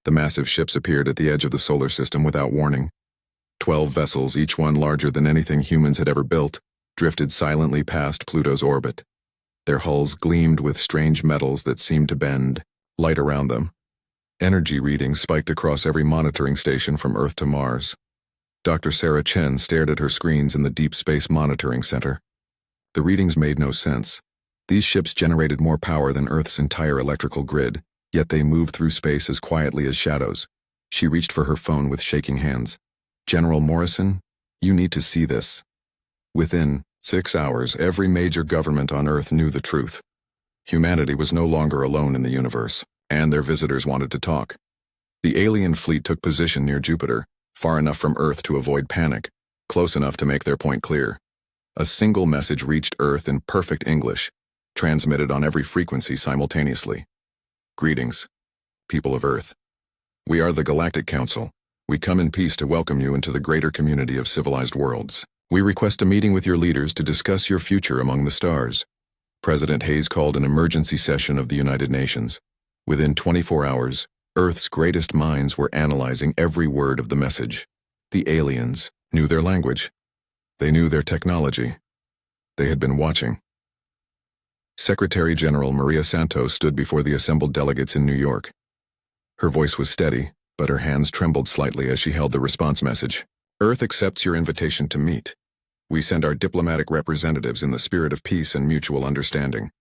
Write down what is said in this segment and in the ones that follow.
The massive ships appeared at the edge of the solar system without warning. 12 vessels, each one larger than anything humans had ever built, drifted silently past Pluto's orbit. Their hulls gleamed with strange metals that seemed to bend, light around them. Energy readings spiked across every monitoring station from Earth to Mars. Dr. Sarah Chen stared at her screens in the Deep Space Monitoring Center. The readings made no sense. These ships generated more power than Earth's entire electrical grid, yet they moved through space as quietly as shadows. She reached for her phone with shaking hands. "General Morrison, you need to see this." Within 6 hours, every major government on Earth knew the truth. Humanity was no longer alone in the universe, and their visitors wanted to talk. The alien fleet took position near Jupiter, far enough from Earth to avoid panic, close enough to make their point clear. A single message reached Earth in perfect English, transmitted on every frequency simultaneously. "Greetings, people of Earth. We are the Galactic Council. We come in peace to welcome you into the greater community of civilized worlds. We request a meeting with your leaders to discuss your future among the stars." President Hayes called an emergency session of the United Nations. Within 24 hours, Earth's greatest minds were analyzing every word of the message. The aliens knew their language. They knew their technology. They had been watching. Secretary General Maria Santos stood before the assembled delegates in New York. Her voice was steady, but her hands trembled slightly as she held the response message. "Earth accepts your invitation to meet. We send our diplomatic representatives in the spirit of peace and mutual understanding."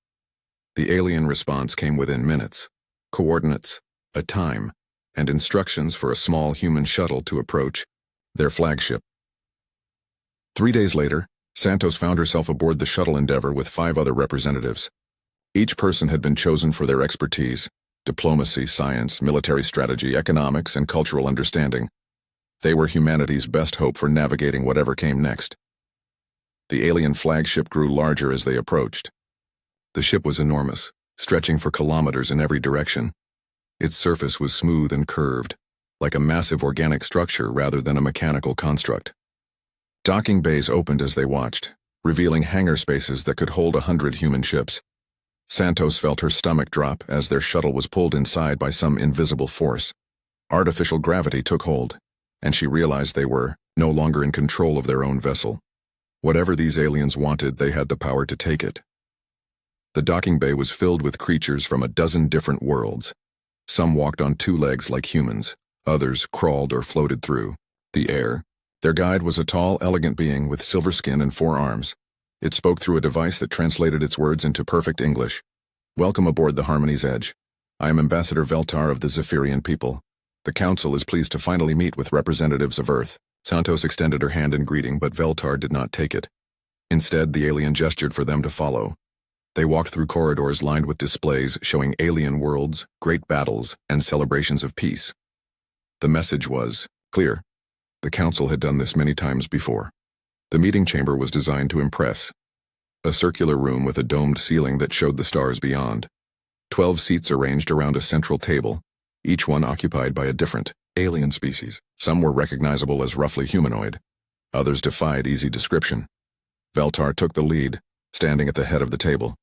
The alien response came within minutes. Coordinates, a time, and instructions for a small human shuttle to approach their flagship. 3 days later, Santos found herself aboard the shuttle Endeavour with 5 other representatives. Each person had been chosen for their expertise: diplomacy, science, military strategy, economics, and cultural understanding. They were humanity's best hope for navigating whatever came next. The alien flagship grew larger as they approached. The ship was enormous, stretching for kilometers in every direction. Its surface was smooth and curved, like a massive organic structure rather than a mechanical construct. Docking bays opened as they watched, revealing hangar spaces that could hold 100 human ships. Santos felt her stomach drop as their shuttle was pulled inside by some invisible force. Artificial gravity took hold, and she realized they were no longer in control of their own vessel. Whatever these aliens wanted, they had the power to take it. The docking bay was filled with creatures from a dozen different worlds. Some walked on 2 legs like humans, others crawled or floated through the air. Their guide was a tall, elegant being with silver skin and 4 arms. It spoke through a device that translated its words into perfect English. "Welcome aboard the Harmony's Edge. I am Ambassador Veltar of the Zephyrian people. The Council is pleased to finally meet with representatives of Earth." Santos extended her hand in greeting, but Veltar did not take it. Instead, the alien gestured for them to follow. They walked through corridors lined with displays showing alien worlds, great battles, and celebrations of peace. The message was clear. The Council had done this many times before. The meeting chamber was designed to impress. A circular room with a domed ceiling that showed the stars beyond. 12 seats arranged around a central table, each one occupied by a different alien species. Some were recognizable as roughly humanoid. Others defied easy description. Veltar took the lead, standing at the head of the table.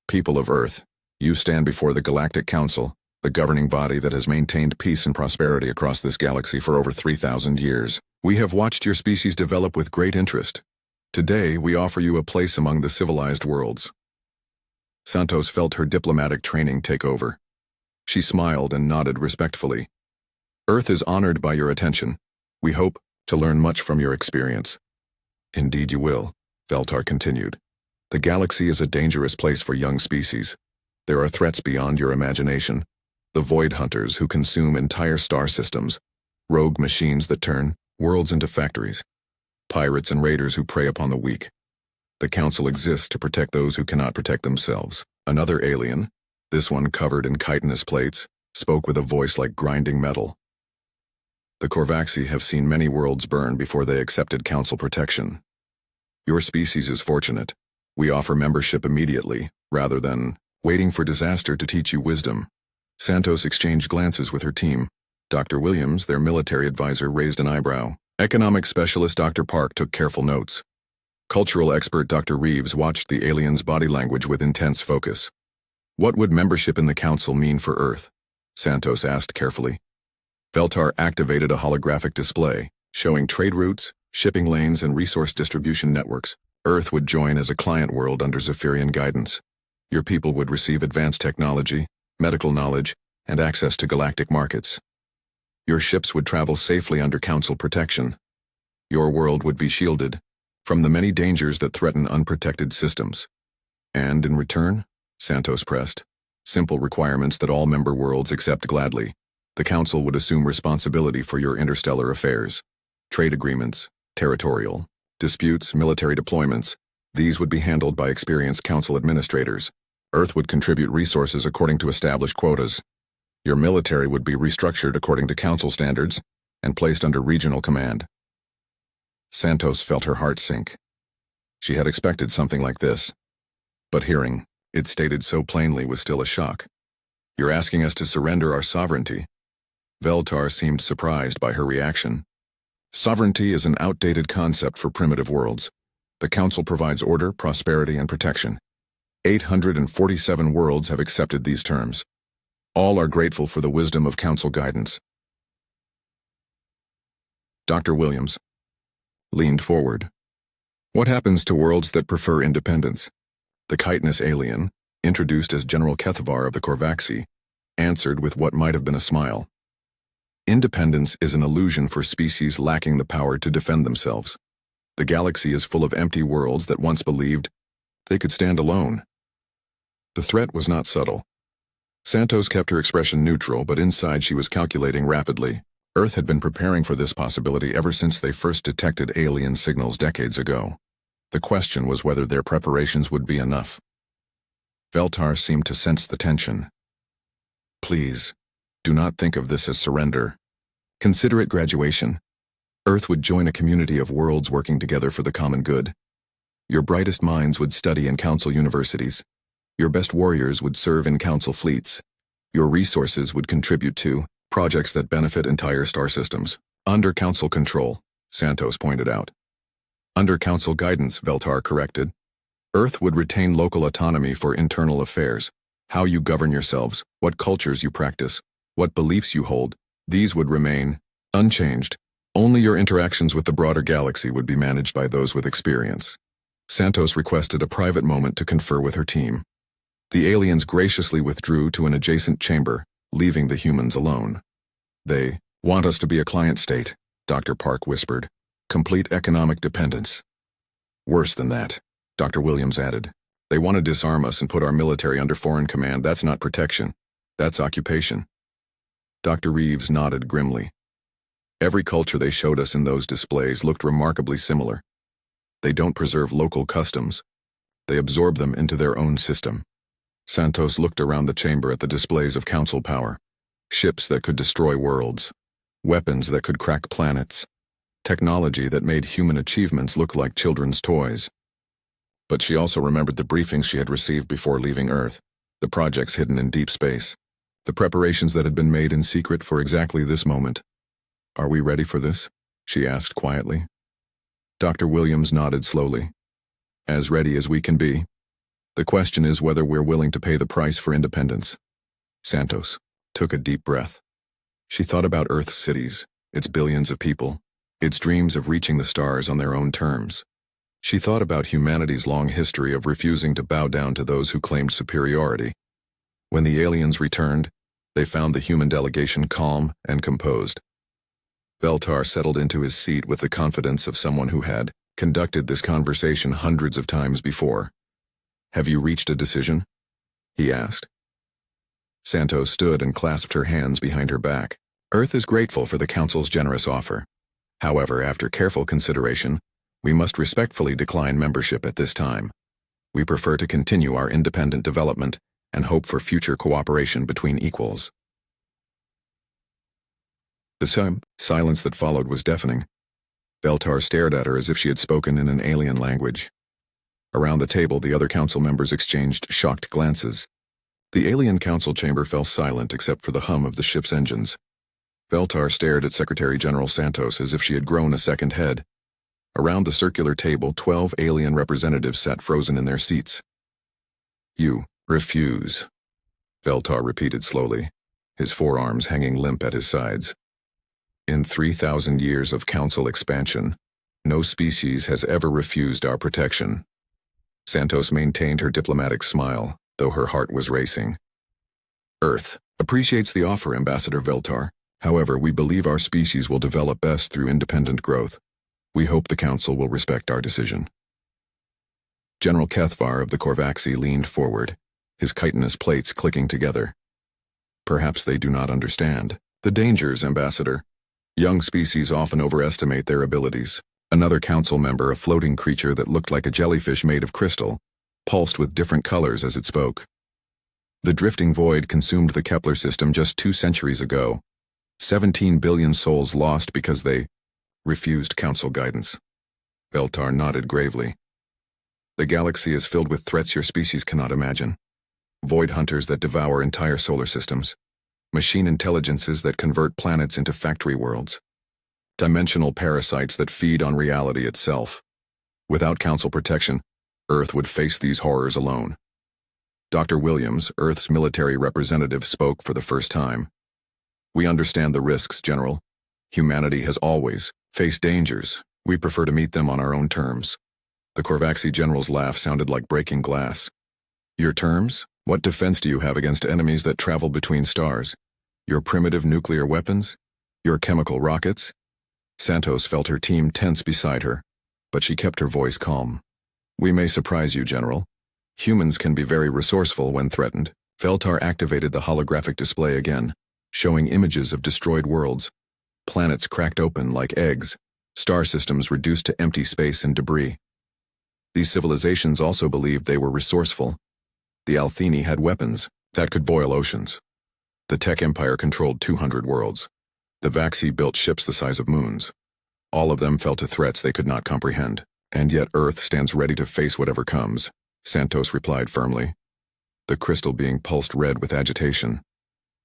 "People of Earth, you stand before the Galactic Council, the governing body that has maintained peace and prosperity across this galaxy for over 3,000 years. We have watched your species develop with great interest. Today, we offer you a place among the civilized worlds." Santos felt her diplomatic training take over. She smiled and nodded respectfully. "Earth is honored by your attention. We hope to learn much from your experience." "Indeed you will," Veltar continued. "The galaxy is a dangerous place for young species. There are threats beyond your imagination. The void hunters who consume entire star systems, rogue machines that turn worlds into factories, pirates and raiders who prey upon the weak. The Council exists to protect those who cannot protect themselves." Another alien, this one covered in chitinous plates, spoke with a voice like grinding metal. "The Korvaxi have seen many worlds burn before they accepted Council protection. Your species is fortunate. We offer membership immediately, rather than waiting for disaster to teach you wisdom." Santos exchanged glances with her team. Dr. Williams, their military advisor, raised an eyebrow. Economic specialist Dr. Park took careful notes. Cultural expert Dr. Reeves watched the alien's body language with intense focus. "What would membership in the Council mean for Earth?" Santos asked carefully. Veltar activated a holographic display, showing trade routes, shipping lanes, and resource distribution networks. Earth would join as a client world under Zephyrian guidance. Your people would receive advanced technology, medical knowledge, and access to galactic markets. Your ships would travel safely under Council protection. Your world would be shielded from the many dangers that threaten unprotected systems. And in return, Santos pressed, simple requirements that all member worlds accept gladly. The Council would assume responsibility for your interstellar affairs. Trade agreements, territorial disputes, military deployments, these would be handled by experienced Council administrators. Earth would contribute resources according to established quotas. Your military would be restructured according to Council standards and placed under regional command. Santos felt her heart sink. She had expected something like this, but hearing it stated so plainly was still a shock. You're asking us to surrender our sovereignty? Veltar seemed surprised by her reaction. Sovereignty is an outdated concept for primitive worlds. The Council provides order, prosperity, and protection. 847 worlds have accepted these terms. All are grateful for the wisdom of Council guidance. Dr. Williams leaned forward. What happens to worlds that prefer independence? The chitinous alien, introduced as General Kethavar of the Korvaxi, answered with what might have been a smile. Independence is an illusion for species lacking the power to defend themselves. The galaxy is full of empty worlds that once believed they could stand alone. The threat was not subtle. Santos kept her expression neutral, but inside she was calculating rapidly. Earth had been preparing for this possibility ever since they first detected alien signals decades ago. The question was whether their preparations would be enough. Veltar seemed to sense the tension. Please, do not think of this as surrender. Consider it graduation. Earth would join a community of worlds working together for the common good. Your brightest minds would study in Council universities. Your best warriors would serve in Council fleets. Your resources would contribute to projects that benefit entire star systems. Under Council control, Santos pointed out. Under Council guidance, Veltar corrected. Earth would retain local autonomy for internal affairs. How you govern yourselves, what cultures you practice, what beliefs you hold, these would remain unchanged. Only your interactions with the broader galaxy would be managed by those with experience. Santos requested a private moment to confer with her team. The aliens graciously withdrew to an adjacent chamber, leaving the humans alone. They want us to be a client state, Dr. Park whispered. Complete economic dependence. Worse than that, Dr. Williams added. They want to disarm us and put our military under foreign command. That's not protection. That's occupation. Dr. Reeves nodded grimly. Every culture they showed us in those displays looked remarkably similar. They don't preserve local customs. They absorb them into their own system. Santos looked around the chamber at the displays of Council power. Ships that could destroy worlds. Weapons that could crack planets. Technology that made human achievements look like children's toys. But she also remembered the briefings she had received before leaving Earth, the projects hidden in deep space, the preparations that had been made in secret for exactly this moment. Are we ready for this? She asked quietly. Dr. Williams nodded slowly. As ready as we can be. The question is whether we're willing to pay the price for independence. Santos took a deep breath. She thought about Earth's cities, its billions of people, its dreams of reaching the stars on their own terms. She thought about humanity's long history of refusing to bow down to those who claimed superiority. When the aliens returned, they found the human delegation calm and composed. Veltar settled into his seat with the confidence of someone who had conducted this conversation hundreds of times before. Have you reached a decision? He asked. Santos stood and clasped her hands behind her back. Earth is grateful for the Council's generous offer. However, after careful consideration, we must respectfully decline membership at this time. We prefer to continue our independent development and hope for future cooperation between equals. The silence that followed was deafening. Veltar stared at her as if she had spoken in an alien language. Around the table, the other Council members exchanged shocked glances. The alien Council chamber fell silent except for the hum of the ship's engines. Veltar stared at Secretary General Santos as if she had grown a second head. Around the circular table, 12 alien representatives sat frozen in their seats. You refuse, Veltar repeated slowly, his forearms hanging limp at his sides. In 3,000 years of Council expansion, no species has ever refused our protection. Santos maintained her diplomatic smile, though her heart was racing. Earth appreciates the offer, Ambassador Veltar. However, we believe our species will develop best through independent growth. We hope the Council will respect our decision. General Kethvar of the Korvaxi leaned forward, his chitinous plates clicking together. Perhaps they do not understand the dangers, Ambassador. Young species often overestimate their abilities. Another council member, a floating creature that looked like a jellyfish made of crystal, pulsed with different colors as it spoke. The drifting void consumed the Kepler system just 2 centuries ago. 17 billion souls lost because they refused council guidance. Veltar nodded gravely. The galaxy is filled with threats your species cannot imagine. Void hunters that devour entire solar systems. Machine intelligences that convert planets into factory worlds. Dimensional parasites that feed on reality itself. Without council protection, Earth would face these horrors alone. Dr. Williams, Earth's military representative, spoke for the first time. We understand the risks, General. Humanity has always faced dangers. We prefer to meet them on our own terms. The Korvaxi general's laugh sounded like breaking glass. Your terms? What defense do you have against enemies that travel between stars? Your primitive nuclear weapons? Your chemical rockets? Santos felt her team tense beside her, but she kept her voice calm. We may surprise you, General. Humans can be very resourceful when threatened. Veltar activated the holographic display again, showing images of destroyed worlds. Planets cracked open like eggs, star systems reduced to empty space and debris. These civilizations also believed they were resourceful. The Altheni had weapons that could boil oceans. The Tech Empire controlled 200 worlds. The Vaxi built ships the size of moons. All of them fell to threats they could not comprehend, and yet Earth stands ready to face whatever comes, Santos replied firmly, the crystal being pulsed red with agitation.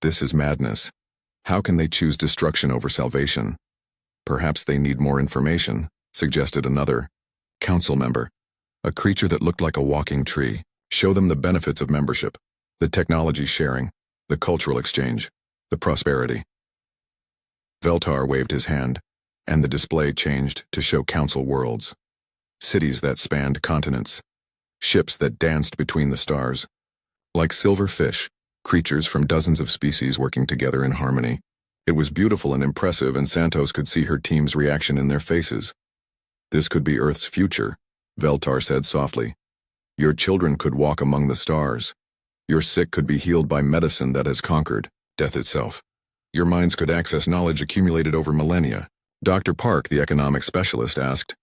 This is madness. How can they choose destruction over salvation? Perhaps they need more information, suggested another council member, a creature that looked like a walking tree. Show them the benefits of membership, the technology sharing, the cultural exchange, the prosperity. Veltar waved his hand, and the display changed to show council worlds. Cities that spanned continents. Ships that danced between the stars. Like silver fish, creatures from dozens of species working together in harmony. It was beautiful and impressive, and Santos could see her team's reaction in their faces. This could be Earth's future, Veltar said softly. Your children could walk among the stars. Your sick could be healed by medicine that has conquered death itself. Your minds could access knowledge accumulated over millennia. Dr. Park, the economics specialist, asked,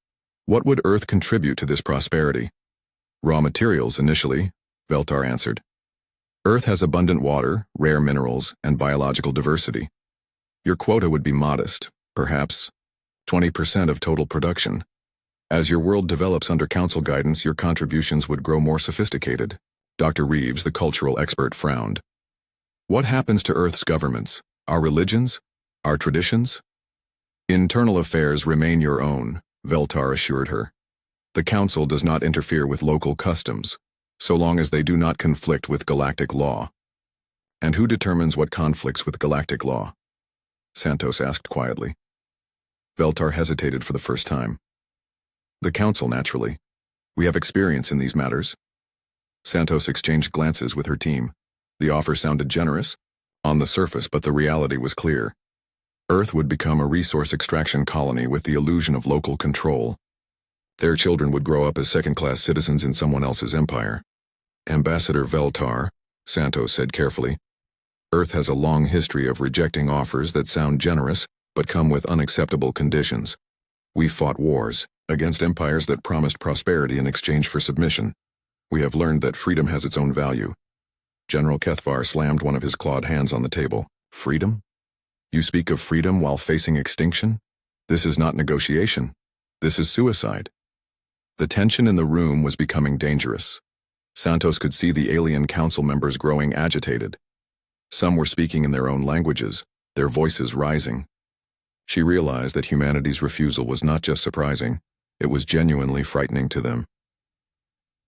what would Earth contribute to this prosperity? Raw materials, initially, Veltar answered. Earth has abundant water, rare minerals, and biological diversity. Your quota would be modest, perhaps 20% of total production. As your world develops under council guidance, your contributions would grow more sophisticated. Dr. Reeves, the cultural expert, frowned. What happens to Earth's governments? Our religions? Our traditions? Internal affairs remain your own, Veltar assured her. The Council does not interfere with local customs, so long as they do not conflict with galactic law. And who determines what conflicts with galactic law? Santos asked quietly. Veltar hesitated for the first time. The Council, naturally. We have experience in these matters. Santos exchanged glances with her team. The offer sounded generous on the surface, but the reality was clear. Earth would become a resource extraction colony with the illusion of local control. Their children would grow up as second-class citizens in someone else's empire. Ambassador Veltar, Santos said carefully, Earth has a long history of rejecting offers that sound generous but come with unacceptable conditions. We fought wars against empires that promised prosperity in exchange for submission. We have learned that freedom has its own value. General Kethvar slammed one of his clawed hands on the table. Freedom? You speak of freedom while facing extinction? This is not negotiation. This is suicide. The tension in the room was becoming dangerous. Santos could see the alien council members growing agitated. Some were speaking in their own languages, their voices rising. She realized that humanity's refusal was not just surprising, it was genuinely frightening to them.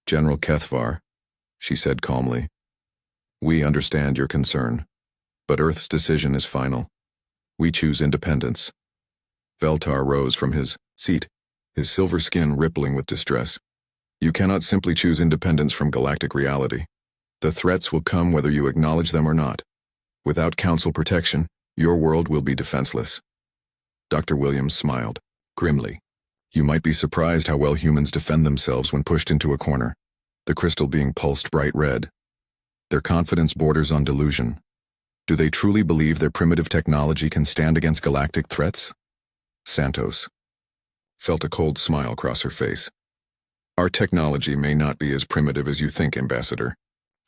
General Kethvar, she said calmly, we understand your concern, but Earth's decision is final. We choose independence. Veltar rose from his seat, his silver skin rippling with distress. You cannot simply choose independence from galactic reality. The threats will come whether you acknowledge them or not. Without council protection, your world will be defenseless. Dr. Williams smiled, grimly. You might be surprised how well humans defend themselves when pushed into a corner, the crystal being pulsed bright red. Their confidence borders on delusion. Do they truly believe their primitive technology can stand against galactic threats? Santos felt a cold smile cross her face. Our technology may not be as primitive as you think, Ambassador.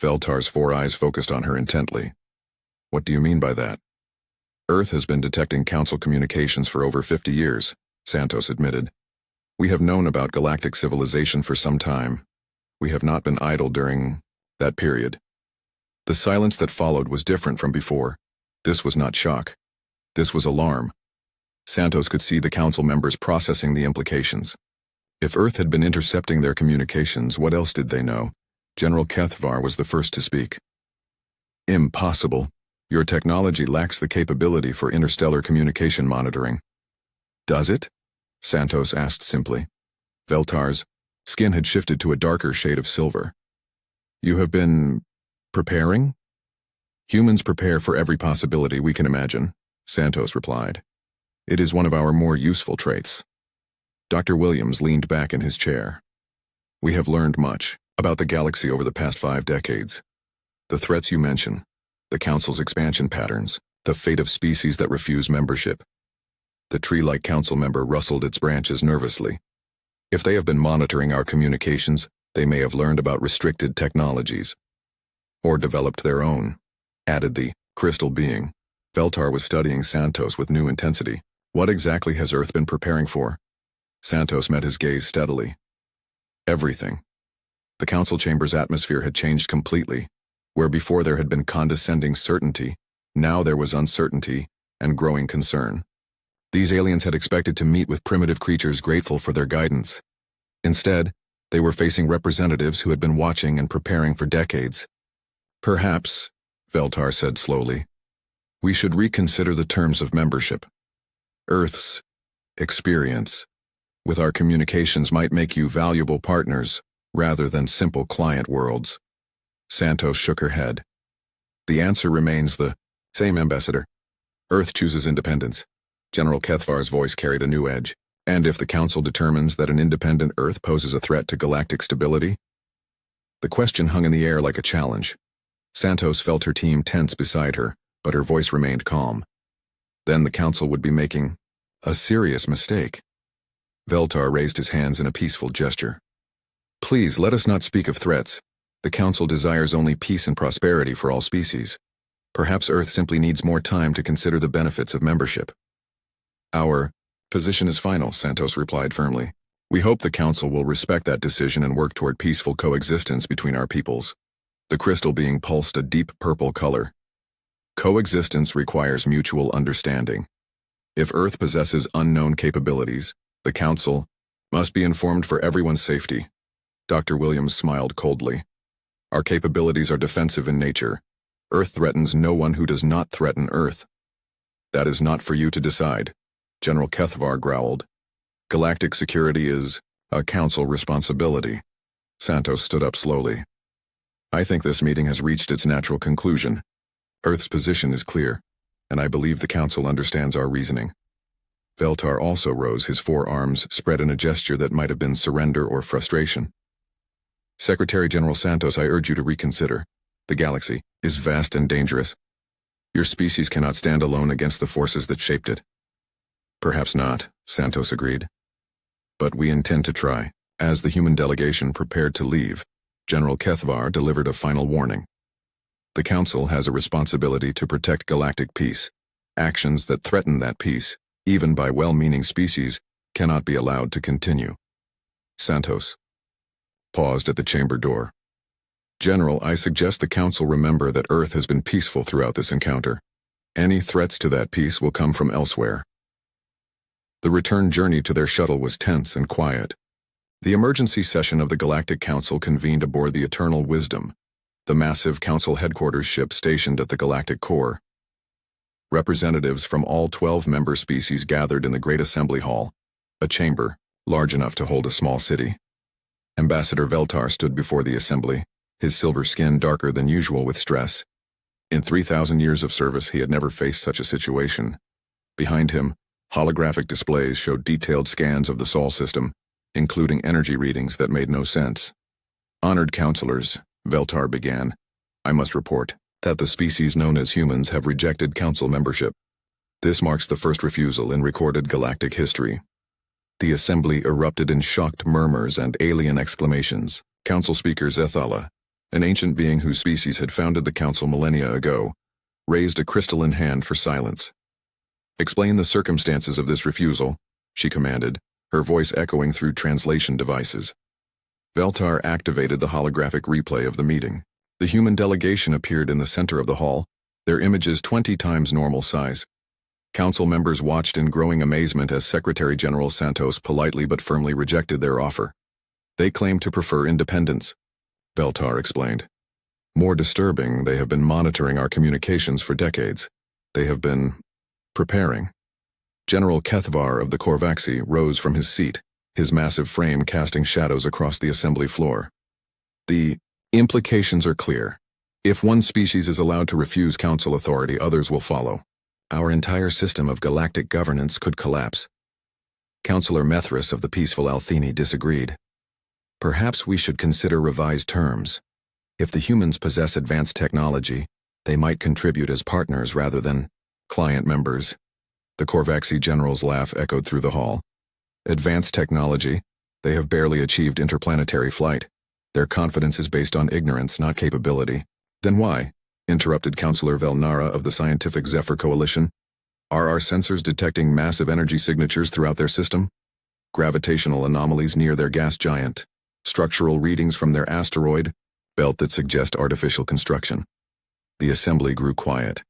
Veltar's 4 eyes focused on her intently. What do you mean by that? Earth has been detecting council communications for over 50 years, Santos admitted. We have known about galactic civilization for some time. We have not been idle during that period. The silence that followed was different from before. This was not shock. This was alarm. Santos could see the council members processing the implications. If Earth had been intercepting their communications, what else did they know? General Kethvar was the first to speak. Impossible. Your technology lacks the capability for interstellar communication monitoring. Does it? Santos asked simply. Veltar's skin had shifted to a darker shade of silver. You have been preparing? Humans prepare for every possibility we can imagine, Santos replied. It is one of our more useful traits. Dr. Williams leaned back in his chair. We have learned much about the galaxy over the past 5 decades. The threats you mention, the Council's expansion patterns, the fate of species that refuse membership. The tree-like council member rustled its branches nervously. If they have been monitoring our communications, they may have learned about restricted technologies. Or developed their own, added the crystal being. Veltar was studying Santos with new intensity. What exactly has Earth been preparing for? Santos met his gaze steadily. Everything. The council chamber's atmosphere had changed completely. Where before there had been condescending certainty, now there was uncertainty and growing concern. These aliens had expected to meet with primitive creatures grateful for their guidance. Instead, they were facing representatives who had been watching and preparing for decades. Perhaps, Veltar said slowly, we should reconsider the terms of membership. Earth's experience with our communications might make you valuable partners rather than simple client worlds. Santos shook her head. The answer remains the same, Ambassador. Earth chooses independence. General Kethvar's voice carried a new edge. And if the Council determines that an independent Earth poses a threat to galactic stability? The question hung in the air like a challenge. Santos felt her team tense beside her, but her voice remained calm. Then the Council would be making a serious mistake. Veltar raised his hands in a peaceful gesture. Please, let us not speak of threats. The Council desires only peace and prosperity for all species. Perhaps Earth simply needs more time to consider the benefits of membership. Our position is final, Santos replied firmly. We hope the Council will respect that decision and work toward peaceful coexistence between our peoples. The crystal being pulsed a deep purple color. Coexistence requires mutual understanding. If Earth possesses unknown capabilities, the Council must be informed for everyone's safety. Dr. Williams smiled coldly. Our capabilities are defensive in nature. Earth threatens no one who does not threaten Earth. That is not for you to decide, General Kethvar growled. Galactic security is a Council responsibility. Santos stood up slowly. I think this meeting has reached its natural conclusion. Earth's position is clear, and I believe the Council understands our reasoning. Veltar also rose, his 4 arms spread in a gesture that might have been surrender or frustration. Secretary General Santos, I urge you to reconsider. The galaxy is vast and dangerous. Your species cannot stand alone against the forces that shaped it. Perhaps not, Santos agreed. But we intend to try. As the human delegation prepared to leave, General Kethvar delivered a final warning. The Council has a responsibility to protect galactic peace. Actions that threaten that peace, even by well-meaning species, cannot be allowed to continue. Santos paused at the chamber door. General, I suggest the Council remember that Earth has been peaceful throughout this encounter. Any threats to that peace will come from elsewhere. The return journey to their shuttle was tense and quiet. The emergency session of the Galactic Council convened aboard the Eternal Wisdom, the massive Council headquarters ship stationed at the galactic core. Representatives from all 12 member species gathered in the Great Assembly Hall, a chamber large enough to hold a small city. Ambassador Veltar stood before the assembly, his silver skin darker than usual with stress. In 3,000 years of service, he had never faced such a situation. Behind him, holographic displays showed detailed scans of the Sol system, including energy readings that made no sense. Honored counselors, Veltar began, I must report that the species known as humans have rejected council membership. This marks the first refusal in recorded galactic history. The assembly erupted in shocked murmurs and alien exclamations. Council Speaker Zethala, an ancient being whose species had founded the council millennia ago, raised a crystalline hand for silence. Explain the circumstances of this refusal, she commanded, her voice echoing through translation devices. Veltar activated the holographic replay of the meeting. The human delegation appeared in the center of the hall, their images 20 times normal size. Council members watched in growing amazement as Secretary General Santos politely but firmly rejected their offer. They claimed to prefer independence, Veltar explained. More disturbing, they have been monitoring our communications for decades. They have been preparing. General Kethvar of the Korvaxi rose from his seat, his massive frame casting shadows across the assembly floor. The implications are clear. If one species is allowed to refuse council authority, others will follow. Our entire system of galactic governance could collapse. Councillor Methris of the peaceful Altheni disagreed. Perhaps we should consider revised terms. If the humans possess advanced technology, they might contribute as partners rather than client members. The Korvaxi general's laugh echoed through the hall. Advanced technology, they have barely achieved interplanetary flight. Their confidence is based on ignorance, not capability. Then why? Interrupted Councillor Velnara of the Scientific Zephyr Coalition. Are our sensors detecting massive energy signatures throughout their system? Gravitational anomalies near their gas giant. Structural readings from their asteroid belt that suggest artificial construction. The assembly grew quiet.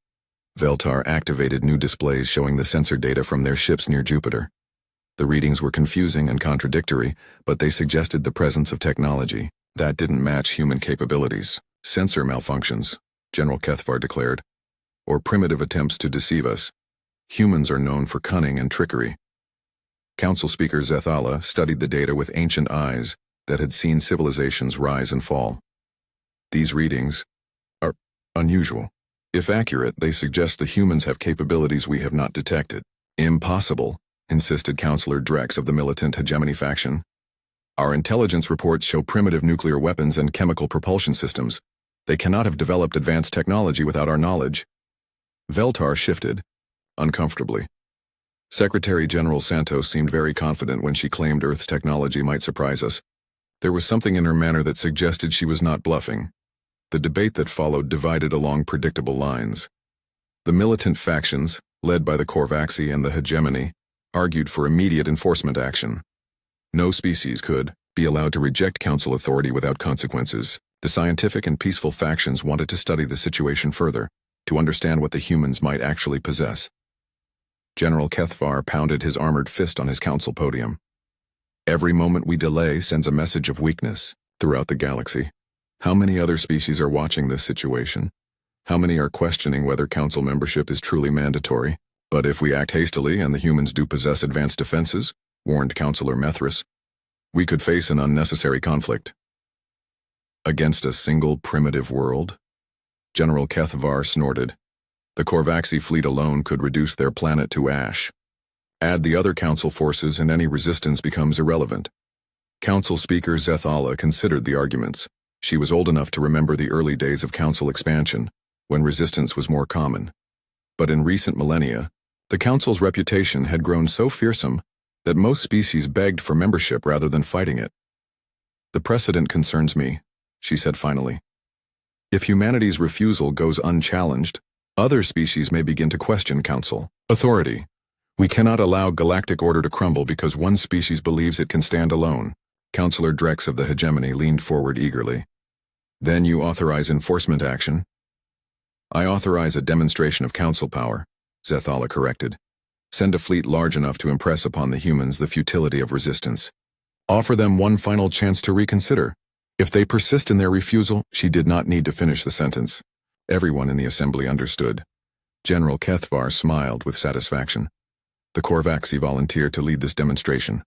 Veltar activated new displays showing the sensor data from their ships near Jupiter. The readings were confusing and contradictory, but they suggested the presence of technology that didn't match human capabilities. Sensor malfunctions, General Kethvar declared, or primitive attempts to deceive us. Humans are known for cunning and trickery. Council Speaker Zethala studied the data with ancient eyes that had seen civilizations rise and fall. These readings are unusual. If accurate, they suggest the humans have capabilities we have not detected. Impossible, insisted Councillor Drex of the militant hegemony faction. Our intelligence reports show primitive nuclear weapons and chemical propulsion systems. They cannot have developed advanced technology without our knowledge. Veltar shifted, uncomfortably. Secretary General Santos seemed very confident when she claimed Earth's technology might surprise us. There was something in her manner that suggested she was not bluffing. The debate that followed divided along predictable lines. The militant factions, led by the Korvaxi and the hegemony, argued for immediate enforcement action. No species could be allowed to reject council authority without consequences. The scientific and peaceful factions wanted to study the situation further, to understand what the humans might actually possess. General Kethvar pounded his armored fist on his council podium. Every moment we delay sends a message of weakness throughout the galaxy. How many other species are watching this situation? How many are questioning whether council membership is truly mandatory? But if we act hastily and the humans do possess advanced defenses, warned Councillor Methris, we could face an unnecessary conflict. Against a single primitive world? General Kethvar snorted. The Korvaxi fleet alone could reduce their planet to ash. Add the other council forces and any resistance becomes irrelevant. Council Speaker Zethala considered the arguments. She was old enough to remember the early days of council expansion, when resistance was more common. But in recent millennia, the council's reputation had grown so fearsome that most species begged for membership rather than fighting it. The precedent concerns me, she said finally. If humanity's refusal goes unchallenged, other species may begin to question council authority. We cannot allow galactic order to crumble because one species believes it can stand alone. Councillor Drex of the hegemony leaned forward eagerly. Then you authorize enforcement action? I authorize a demonstration of council power, Zethala corrected. Send a fleet large enough to impress upon the humans the futility of resistance. Offer them one final chance to reconsider. If they persist in their refusal, she did not need to finish the sentence. Everyone in the assembly understood. General Kethvar smiled with satisfaction. The Korvaxi volunteered to lead this demonstration.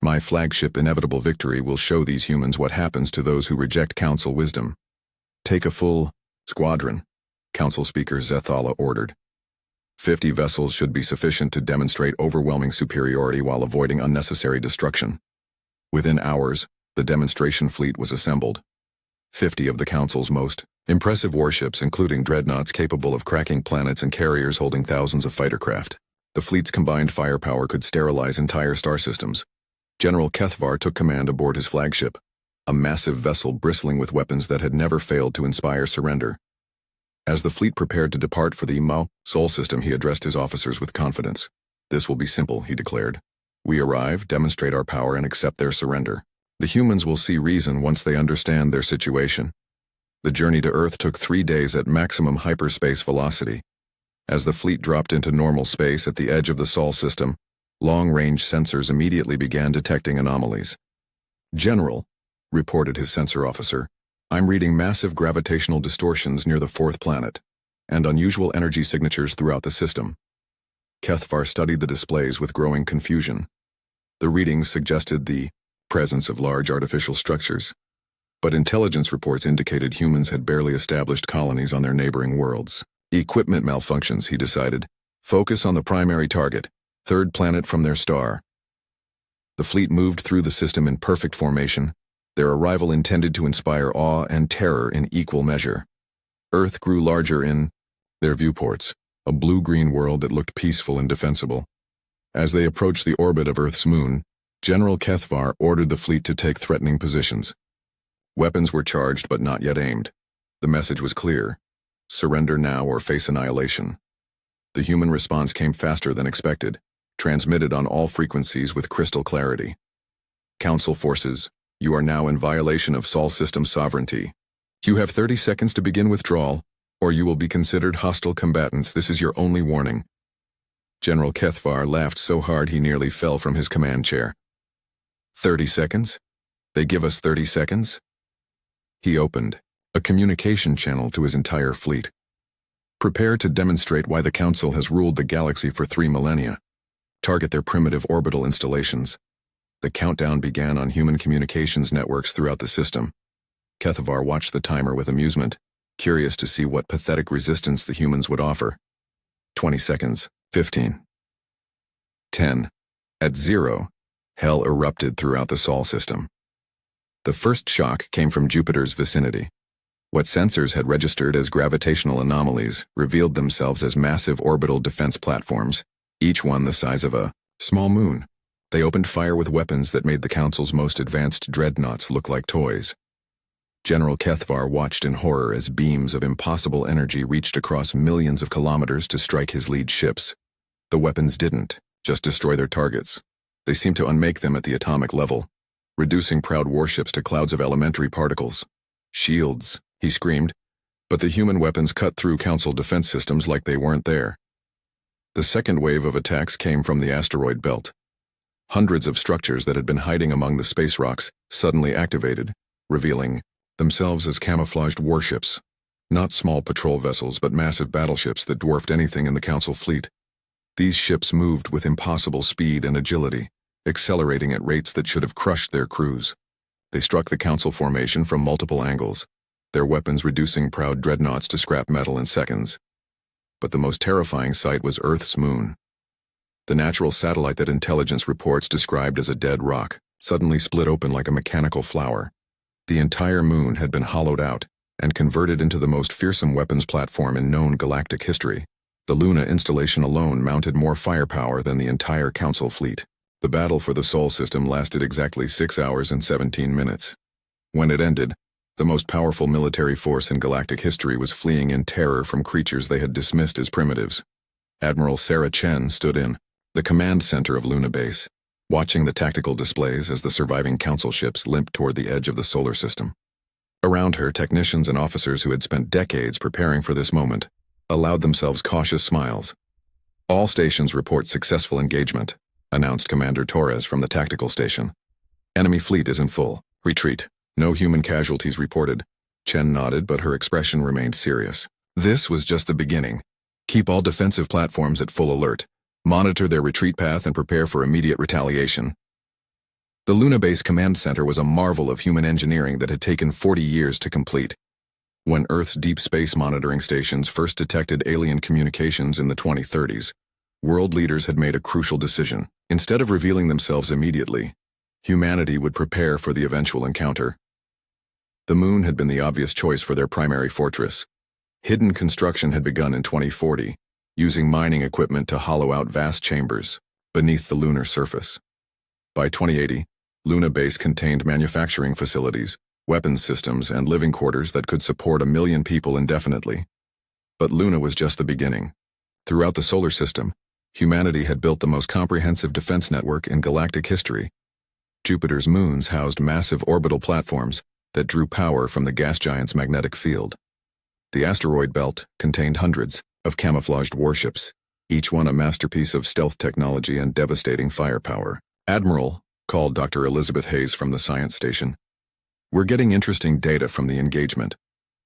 My flagship Inevitable Victory will show these humans what happens to those who reject council wisdom. Take a full squadron, Council Speaker Zethala ordered. 50 vessels should be sufficient to demonstrate overwhelming superiority while avoiding unnecessary destruction. Within hours, the demonstration fleet was assembled. 50 of the Council's most impressive warships, including dreadnoughts capable of cracking planets and carriers holding thousands of fighter craft. The fleet's combined firepower could sterilize entire star systems. General Kethvar took command aboard his flagship, a massive vessel bristling with weapons that had never failed to inspire surrender. As the fleet prepared to depart for the Mao Sol system, he addressed his officers with confidence. "This will be simple," he declared. "We arrive, demonstrate our power, and accept their surrender. The humans will see reason once they understand their situation." The journey to Earth took 3 days at maximum hyperspace velocity. As the fleet dropped into normal space at the edge of the Sol system, long-range sensors immediately began detecting anomalies. "General," reported his sensor officer, "I'm reading massive gravitational distortions near the 4th planet, and unusual energy signatures throughout the system." Kethvar studied the displays with growing confusion. The readings suggested the presence of large artificial structures, but intelligence reports indicated humans had barely established colonies on their neighboring worlds. "Equipment malfunctions," he decided. "Focus on the primary target, 3rd planet from their star." The fleet moved through the system in perfect formation, their arrival intended to inspire awe and terror in equal measure. Earth grew larger in their viewports, a blue-green world that looked peaceful and defensible. As they approached the orbit of Earth's moon, General Kethvar ordered the fleet to take threatening positions. Weapons were charged but not yet aimed. The message was clear: surrender now or face annihilation. The human response came faster than expected, transmitted on all frequencies with crystal clarity. "Council forces, you are now in violation of Sol system sovereignty. You have 30 seconds to begin withdrawal, or you will be considered hostile combatants. This is your only warning." General Kethvar laughed so hard he nearly fell from his command chair. 30 seconds? They give us 30 seconds? He opened a communication channel to his entire fleet. "Prepare to demonstrate why the Council has ruled the galaxy for 3 millennia. Target their primitive orbital installations." The countdown began on human communications networks throughout the system. Kethvar watched the timer with amusement, curious to see what pathetic resistance the humans would offer. 20 seconds, 15. 10. At 0, hell erupted throughout the Sol system. The first shock came from Jupiter's vicinity. What sensors had registered as gravitational anomalies revealed themselves as massive orbital defense platforms, each one the size of a small moon. They opened fire with weapons that made the Council's most advanced dreadnoughts look like toys. General Kethvar watched in horror as beams of impossible energy reached across millions of kilometers to strike his lead ships. The weapons didn't just destroy their targets. They seemed to unmake them at the atomic level, reducing proud warships to clouds of elementary particles. "Shields," he screamed, but the human weapons cut through Council defense systems like they weren't there. The second wave of attacks came from the asteroid belt. Hundreds of structures that had been hiding among the space rocks suddenly activated, revealing themselves as camouflaged warships. Not small patrol vessels, but massive battleships that dwarfed anything in the Council fleet. These ships moved with impossible speed and agility, accelerating at rates that should have crushed their crews. They struck the Council formation from multiple angles, their weapons reducing proud dreadnoughts to scrap metal in seconds. But the most terrifying sight was Earth's moon. The natural satellite that intelligence reports described as a dead rock suddenly split open like a mechanical flower. The entire moon had been hollowed out and converted into the most fearsome weapons platform in known galactic history. The Luna installation alone mounted more firepower than the entire Council fleet. The battle for the Sol system lasted exactly 6 hours and 17 minutes. When it ended, the most powerful military force in galactic history was fleeing in terror from creatures they had dismissed as primitives. Admiral Sarah Chen stood in the command center of Luna Base, watching the tactical displays as the surviving Council ships limped toward the edge of the solar system. Around her, technicians and officers who had spent decades preparing for this moment allowed themselves cautious smiles. "All stations report successful engagement," announced Commander Torres from the tactical station. "Enemy fleet is in full retreat. No human casualties reported." Chen nodded, but her expression remained serious. This was just the beginning. Keep all defensive platforms at full alert. Monitor their retreat path and prepare for immediate retaliation. The Luna Base Command Center was a marvel of human engineering that had taken 40 years to complete. When Earth's deep space monitoring stations first detected alien communications in the 2030s, world leaders had made a crucial decision. Instead of revealing themselves immediately, humanity would prepare for the eventual encounter. The moon had been the obvious choice for their primary fortress. Hidden construction had begun in 2040, using mining equipment to hollow out vast chambers beneath the lunar surface. By 2080, Luna Base contained manufacturing facilities, weapons systems, and living quarters that could support 1 million people indefinitely. But Luna was just the beginning. Throughout the solar system, humanity had built the most comprehensive defense network in galactic history. Jupiter's moons housed massive orbital platforms that drew power from the gas giant's magnetic field. The asteroid belt contained hundreds of camouflaged warships, each one a masterpiece of stealth technology and devastating firepower. Admiral called Dr. Elizabeth Hayes from the science station. We're getting interesting data from the engagement.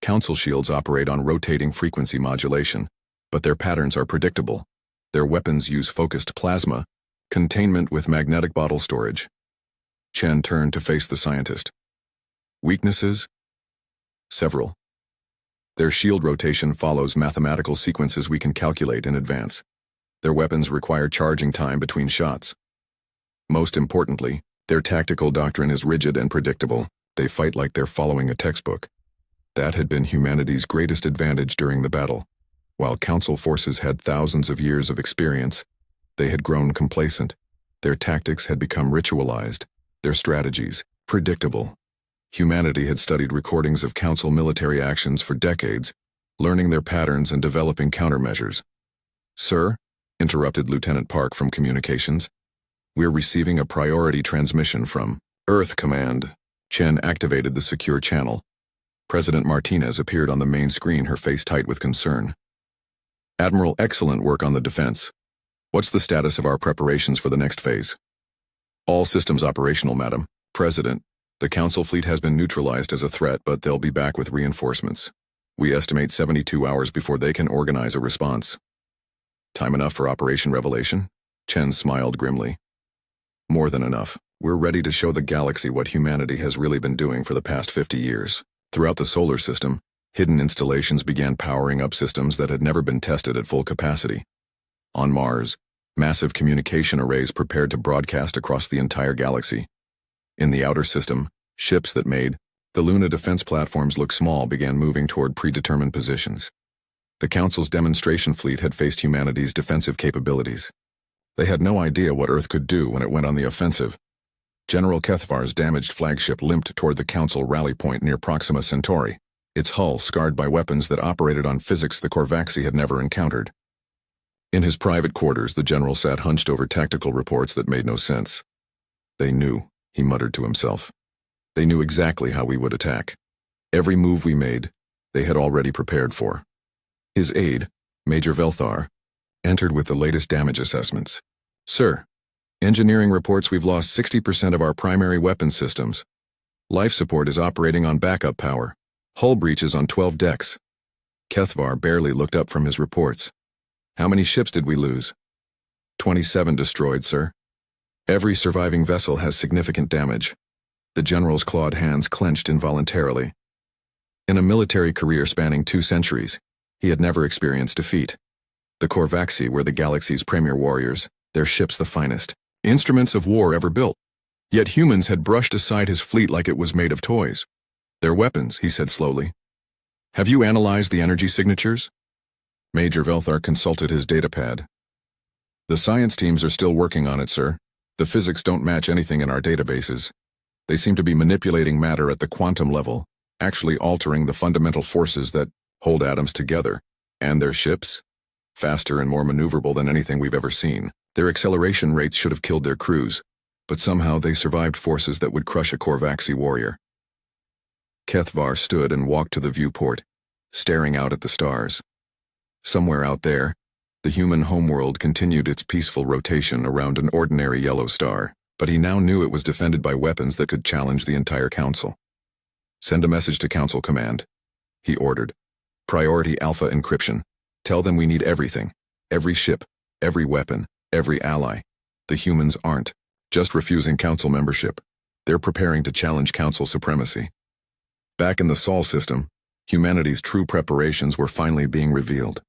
Council shields operate on rotating frequency modulation, but their patterns are predictable. Their weapons use focused plasma, containment with magnetic bottle storage. Chen turned to face the scientist. Weaknesses? Several. Their shield rotation follows mathematical sequences we can calculate in advance. Their weapons require charging time between shots. Most importantly, their tactical doctrine is rigid and predictable. They fight like they're following a textbook. That had been humanity's greatest advantage during the battle. While Council forces had thousands of years of experience, they had grown complacent. Their tactics had become ritualized, their strategies predictable. Humanity had studied recordings of Council military actions for decades, learning their patterns and developing countermeasures. "Sir," interrupted Lieutenant Park from communications, "we're receiving a priority transmission from Earth Command." Chen activated the secure channel. President Martinez appeared on the main screen, her face tight with concern. "Admiral, excellent work on the defense. What's the status of our preparations for the next phase?" "All systems operational, Madam. President, the Council fleet has been neutralized as a threat, but they'll be back with reinforcements. We estimate 72 hours before they can organize a response." "Time enough for Operation Revelation?" Chen smiled grimly. "More than enough. We're ready to show the galaxy what humanity has really been doing for the past 50 years. Throughout the solar system, hidden installations began powering up systems that had never been tested at full capacity. On Mars, massive communication arrays prepared to broadcast across the entire galaxy. In the outer system, ships that made the Luna defense platforms look small began moving toward predetermined positions. The Council's demonstration fleet had faced humanity's defensive capabilities. They had no idea what Earth could do when it went on the offensive. General Kethvar's damaged flagship limped toward the Council rally point near Proxima Centauri, its hull scarred by weapons that operated on physics the Korvaxi had never encountered. In his private quarters, the general sat hunched over tactical reports that made no sense. "They knew," he muttered to himself. "They knew exactly how we would attack. Every move we made, they had already prepared for." His aide, Major Velthar, entered with the latest damage assessments. "Sir, engineering reports we've lost 60% of our primary weapon systems. Life support is operating on backup power. Hull breaches on 12 decks." Kethvar barely looked up from his reports. "How many ships did we lose?" 27 destroyed, sir. Every surviving vessel has significant damage." The general's clawed hands clenched involuntarily. In a military career spanning 2 centuries, he had never experienced defeat. The Korvaxi were the galaxy's premier warriors, their ships the finest instruments of war ever built. Yet humans had brushed aside his fleet like it was made of toys. "Their weapons," he said slowly. "Have you analyzed the energy signatures?" Major Velthar consulted his datapad. "The science teams are still working on it, sir. The physics don't match anything in our databases. They seem to be manipulating matter at the quantum level, actually altering the fundamental forces that hold atoms together. And their ships? Faster and more maneuverable than anything we've ever seen. Their acceleration rates should have killed their crews, but somehow they survived forces that would crush a Korvaxi warrior." Kethvar stood and walked to the viewport, staring out at the stars. Somewhere out there, the human homeworld continued its peaceful rotation around an ordinary yellow star, but he now knew it was defended by weapons that could challenge the entire Council. "Send a message to Council Command," he ordered. "Priority Alpha encryption. Tell them we need everything. Every ship, every weapon, every ally. The humans aren't just refusing Council membership. They're preparing to challenge Council supremacy. Back in the Sol system, humanity's true preparations were finally being revealed.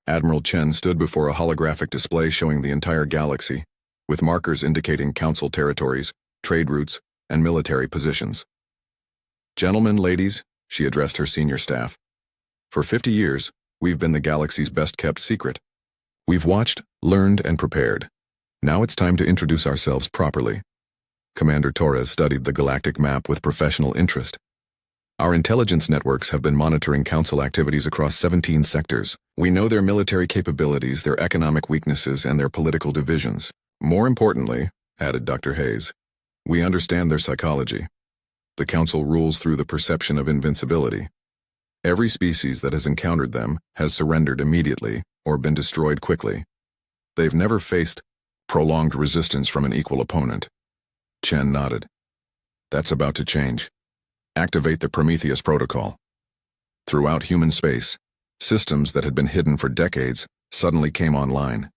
Admiral Chen stood before a holographic display showing the entire galaxy, with markers indicating Council territories, trade routes, and military positions. Gentlemen, ladies, she addressed her senior staff. For 50 years, we've been the galaxy's best-kept secret. We've watched, learned, and prepared. Now it's time to introduce ourselves properly. Commander Torres studied the galactic map with professional interest. Our intelligence networks have been monitoring Council activities across 17 sectors. We know their military capabilities, their economic weaknesses, and their political divisions. More importantly, added Dr. Hayes, we understand their psychology. The Council rules through the perception of invincibility. Every species that has encountered them has surrendered immediately or been destroyed quickly. They've never faced prolonged resistance from an equal opponent. Chen nodded. That's about to change. Activate the Prometheus Protocol. Throughout human space, systems that had been hidden for decades suddenly came online.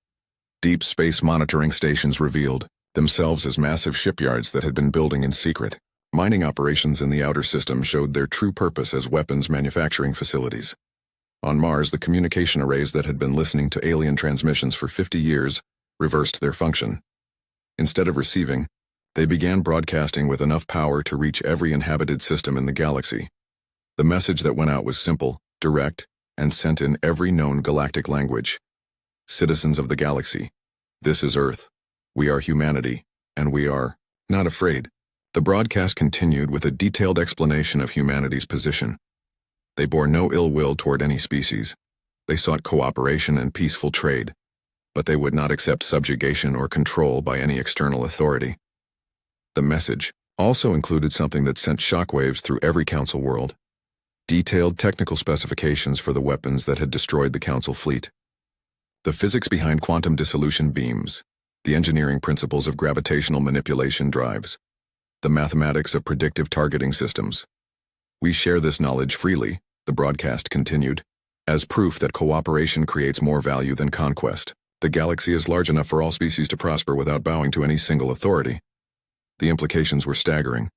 Deep space monitoring stations revealed themselves as massive shipyards that had been building in secret. Mining operations in the outer system showed their true purpose as weapons manufacturing facilities. On Mars, the communication arrays that had been listening to alien transmissions for 50 years reversed their function. Instead of receiving, they began broadcasting with enough power to reach every inhabited system in the galaxy. The message that went out was simple, direct, and sent in every known galactic language. Citizens of the galaxy, this is Earth. We are humanity, and we are not afraid. The broadcast continued with a detailed explanation of humanity's position. They bore no ill will toward any species. They sought cooperation and peaceful trade, but they would not accept subjugation or control by any external authority. The message also included something that sent shockwaves through every Council world: detailed technical specifications for the weapons that had destroyed the Council fleet. The physics behind quantum dissolution beams, the engineering principles of gravitational manipulation drives, the mathematics of predictive targeting systems. We share this knowledge freely, the broadcast continued, as proof that cooperation creates more value than conquest. The galaxy is large enough for all species to prosper without bowing to any single authority. The implications were staggering.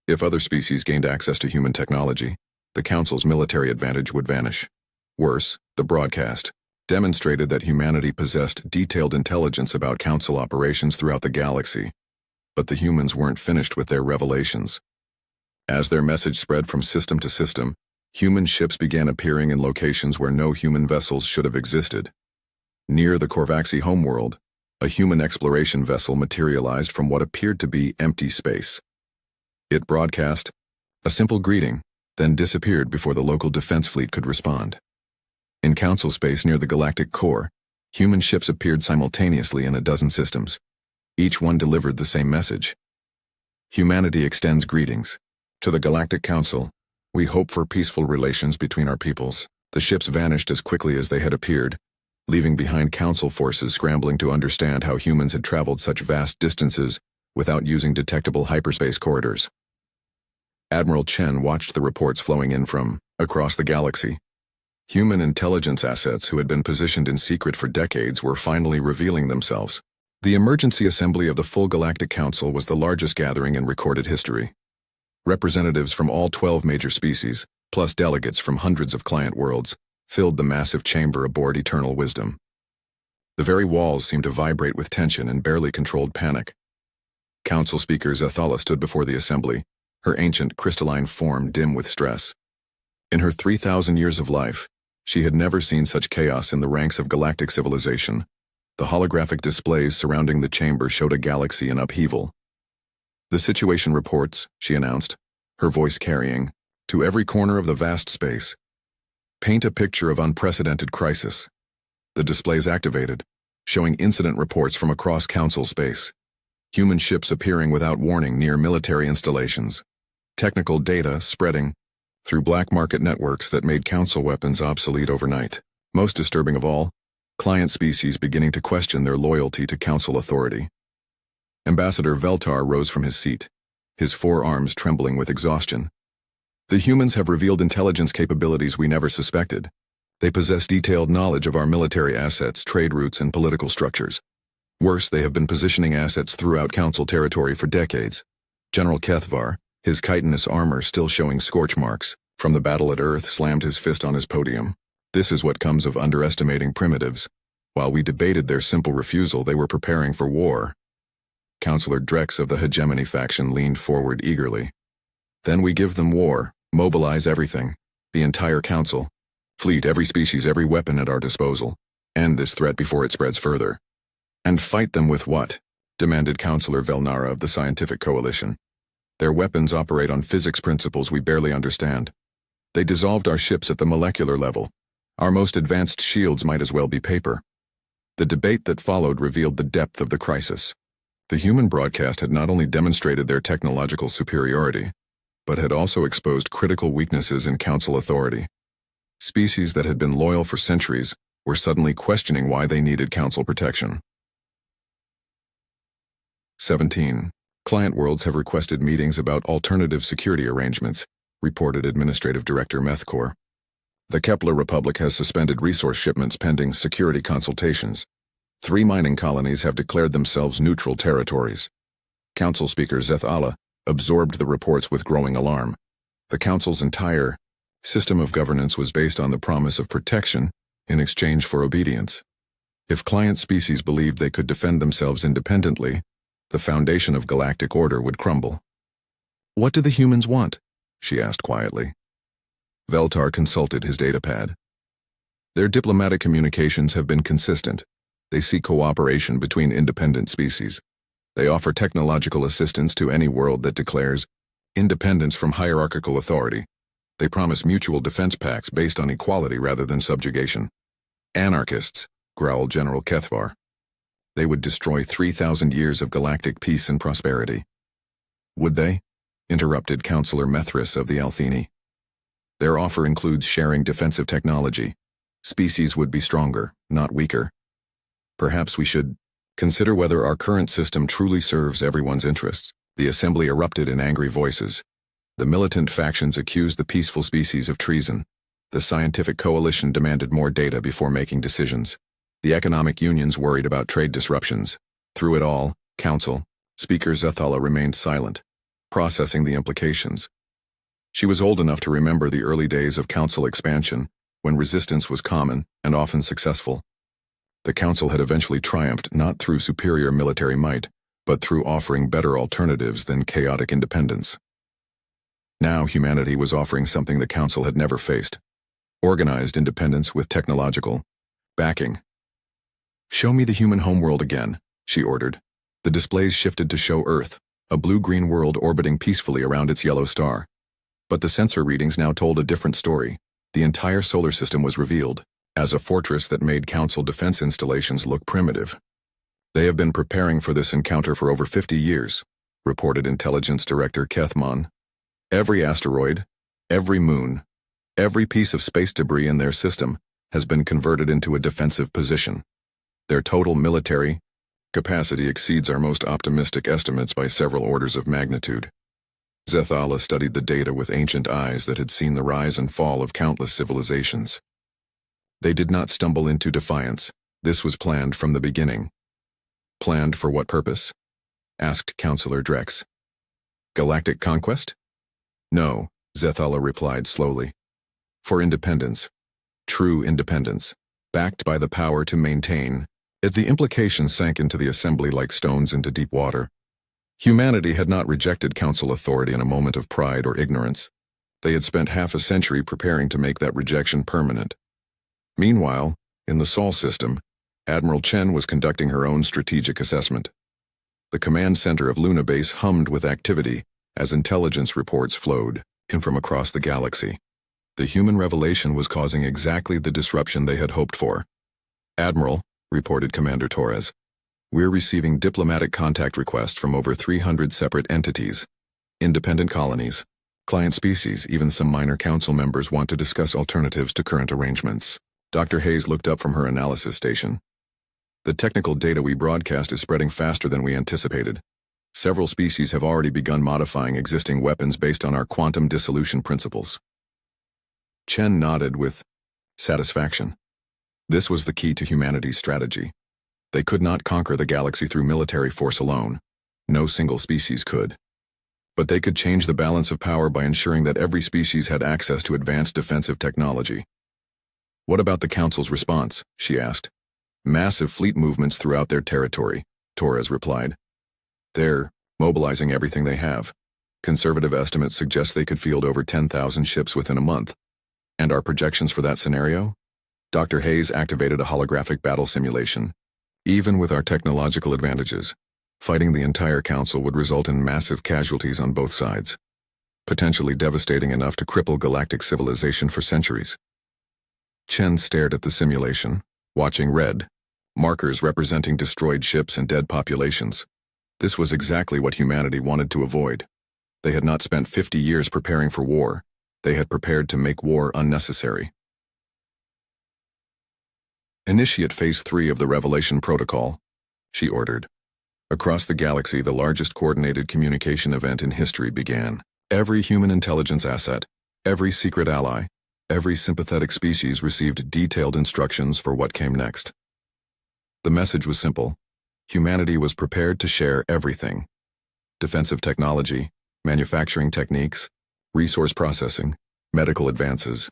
If other species gained access to human technology, the Council's military advantage would vanish. Worse, the broadcast demonstrated that humanity possessed detailed intelligence about Council operations throughout the galaxy. But the humans weren't finished with their revelations. As their message spread from system to system, human ships began appearing in locations where no human vessels should have existed. Near the Korvaxi homeworld, a human exploration vessel materialized from what appeared to be empty space. It broadcast a simple greeting, then disappeared before the local defense fleet could respond. In Council space near the galactic core, human ships appeared simultaneously in a dozen systems. Each one delivered the same message. Humanity extends greetings. To the Galactic Council, we hope for peaceful relations between our peoples. The ships vanished as quickly as they had appeared, leaving behind Council forces scrambling to understand how humans had traveled such vast distances without using detectable hyperspace corridors. Admiral Chen watched the reports flowing in from across the galaxy. Human intelligence assets who had been positioned in secret for decades were finally revealing themselves. The emergency assembly of the full Galactic Council was the largest gathering in recorded history. Representatives from all 12 major species, plus delegates from hundreds of client worlds, filled the massive chamber aboard Eternal Wisdom. The very walls seemed to vibrate with tension and barely controlled panic. Council Speaker Zathala stood before the assembly, her ancient crystalline form dim with stress. In her 3,000 years of life, she had never seen such chaos in the ranks of galactic civilization. The holographic displays surrounding the chamber showed a galaxy in upheaval. The situation reports, she announced, her voice carrying, to every corner of the vast space. Paint a picture of unprecedented crisis. The displays activated, showing incident reports from across Council space. Human ships appearing without warning near military installations. Technical data spreading through black market networks that made Council weapons obsolete overnight. Most disturbing of all, client species beginning to question their loyalty to Council authority. Ambassador Veltar rose from his seat, his forearms trembling with exhaustion. The humans have revealed intelligence capabilities we never suspected. They possess detailed knowledge of our military assets, trade routes, and political structures. Worse, they have been positioning assets throughout Council territory for decades. General Kethvar, his chitinous armor still showing scorch marks from the battle at Earth, slammed his fist on his podium. This is what comes of underestimating primitives. While we debated their simple refusal, they were preparing for war. Councillor Drex of the Hegemony faction leaned forward eagerly. Then we give them war, mobilize everything, the entire council, fleet, every species, every weapon at our disposal, end this threat before it spreads further. And fight them with what? Demanded Councillor Velnara of the Scientific Coalition. Their weapons operate on physics principles we barely understand. They dissolved our ships at the molecular level. Our most advanced shields might as well be paper. The debate that followed revealed the depth of the crisis. The human broadcast had not only demonstrated their technological superiority, but had also exposed critical weaknesses in council authority. Species that had been loyal for centuries were suddenly questioning why they needed council protection. 17. Client worlds have requested meetings about alternative security arrangements, reported Administrative Director Methcor. The Kepler Republic has suspended resource shipments pending security consultations. 3 mining colonies have declared themselves neutral territories. Council Speaker Zethala absorbed the reports with growing alarm. The Council's entire system of governance was based on the promise of protection in exchange for obedience. If client species believed they could defend themselves independently, the foundation of galactic order would crumble. "What do the humans want?" she asked quietly. Veltar consulted his datapad. Their diplomatic communications have been consistent. They seek cooperation between independent species. They offer technological assistance to any world that declares independence from hierarchical authority. They promise mutual defense pacts based on equality rather than subjugation. Anarchists, growled General Kethvar. They would destroy 3,000 years of galactic peace and prosperity. Would they? Interrupted Councillor Methris of the Altheni. Their offer includes sharing defensive technology. Species would be stronger, not weaker. Perhaps we should consider whether our current system truly serves everyone's interests. The assembly erupted in angry voices. The militant factions accused the peaceful species of treason. The scientific coalition demanded more data before making decisions. The economic unions worried about trade disruptions. Through it all, Council Speaker Zethala remained silent, processing the implications. She was old enough to remember the early days of Council expansion, when resistance was common and often successful. The Council had eventually triumphed not through superior military might, but through offering better alternatives than chaotic independence. Now humanity was offering something the Council had never faced: organized independence with technological backing. "Show me the human homeworld again," she ordered. The displays shifted to show Earth, a blue-green world orbiting peacefully around its yellow star. But the sensor readings now told a different story. The entire solar system was revealed as a fortress that made Council defense installations look primitive. "They have been preparing for this encounter for over 50 years, reported Intelligence Director Kethmon. "Every asteroid, every moon, every piece of space debris in their system has been converted into a defensive position. Their total military capacity exceeds our most optimistic estimates by several orders of magnitude." Zethala studied the data with ancient eyes that had seen the rise and fall of countless civilizations. They did not stumble into defiance. This was planned from the beginning. "Planned for what purpose?" asked Councillor Drex. "Galactic conquest?" "No," Zethala replied slowly. "For independence. True independence, backed by the power to maintain." The implications sank into the assembly like stones into deep water. Humanity had not rejected Council authority in a moment of pride or ignorance. They had spent half a century preparing to make that rejection permanent. Meanwhile, in the Sol system, Admiral Chen was conducting her own strategic assessment. The command center of Luna Base hummed with activity as intelligence reports flowed in from across the galaxy. The human revelation was causing exactly the disruption they had hoped for. "Admiral," reported Commander Torres, "we're receiving diplomatic contact requests from over 300 separate entities, independent colonies, client species, even some minor council members want to discuss alternatives to current arrangements." Dr. Hayes looked up from her analysis station. "The technical data we broadcast is spreading faster than we anticipated. Several species have already begun modifying existing weapons based on our quantum dissolution principles." Chen nodded with, satisfaction. This was the key to humanity's strategy. They could not conquer the galaxy through military force alone. No single species could. But they could change the balance of power by ensuring that every species had access to advanced defensive technology. What about the Council's response? She asked. Massive fleet movements throughout their territory, Torres replied. They're mobilizing everything they have. Conservative estimates suggest they could field over 10,000 ships within a month. And our projections for that scenario? Dr. Hayes activated a holographic battle simulation. Even with our technological advantages, fighting the entire Council would result in massive casualties on both sides, potentially devastating enough to cripple galactic civilization for centuries. Chen stared at the simulation, watching red markers representing destroyed ships and dead populations. This was exactly what humanity wanted to avoid. They had not spent 50 years preparing for war. They had prepared to make war unnecessary. Initiate Phase 3 of the Revelation Protocol, she ordered. Across the galaxy, the largest coordinated communication event in history began. Every human intelligence asset, every secret ally, every sympathetic species received detailed instructions for what came next. The message was simple. Humanity was prepared to share everything. Defensive technology, manufacturing techniques, resource processing, medical advances.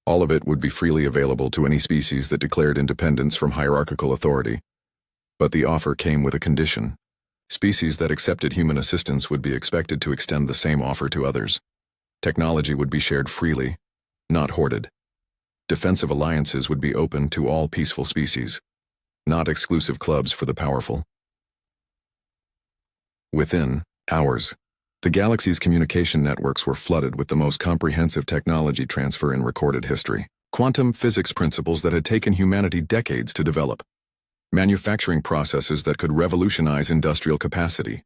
All of it would be freely available to any species that declared independence from hierarchical authority. But the offer came with a condition. Species that accepted human assistance would be expected to extend the same offer to others. Technology would be shared freely, not hoarded. Defensive alliances would be open to all peaceful species, not exclusive clubs for the powerful. Within hours, the galaxy's communication networks were flooded with the most comprehensive technology transfer in recorded history. Quantum physics principles that had taken humanity decades to develop. Manufacturing processes that could revolutionize industrial capacity.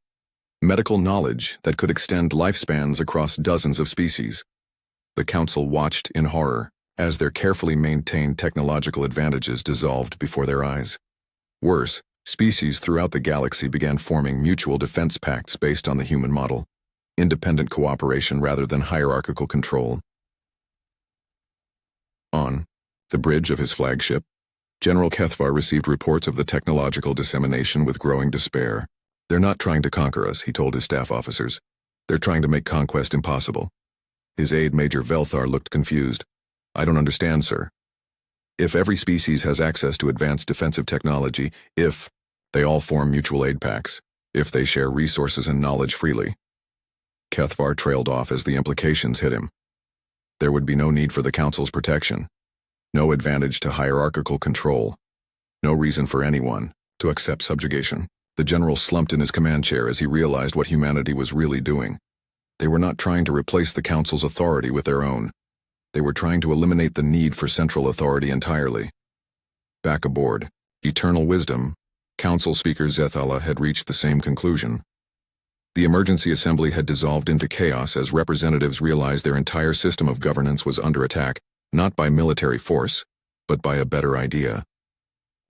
Medical knowledge that could extend lifespans across dozens of species. The Council watched in horror as their carefully maintained technological advantages dissolved before their eyes. Worse, species throughout the galaxy began forming mutual defense pacts based on the human model. Independent cooperation rather than hierarchical control. On the bridge of his flagship, General Kethvar received reports of the technological dissemination with growing despair. They're not trying to conquer us, he told his staff officers. They're trying to make conquest impossible. His aide, Major Velthar, looked confused. I don't understand, sir. If every species has access to advanced defensive technology, if they all form mutual aid pacts, if they share resources and knowledge freely. Kethvar trailed off as the implications hit him. There would be no need for the Council's protection. No advantage to hierarchical control. No reason for anyone to accept subjugation. The general slumped in his command chair as he realized what humanity was really doing. They were not trying to replace the Council's authority with their own. They were trying to eliminate the need for central authority entirely. Back aboard, Eternal Wisdom, Council Speaker Zethala had reached the same conclusion. The emergency assembly had dissolved into chaos as representatives realized their entire system of governance was under attack, not by military force, but by a better idea.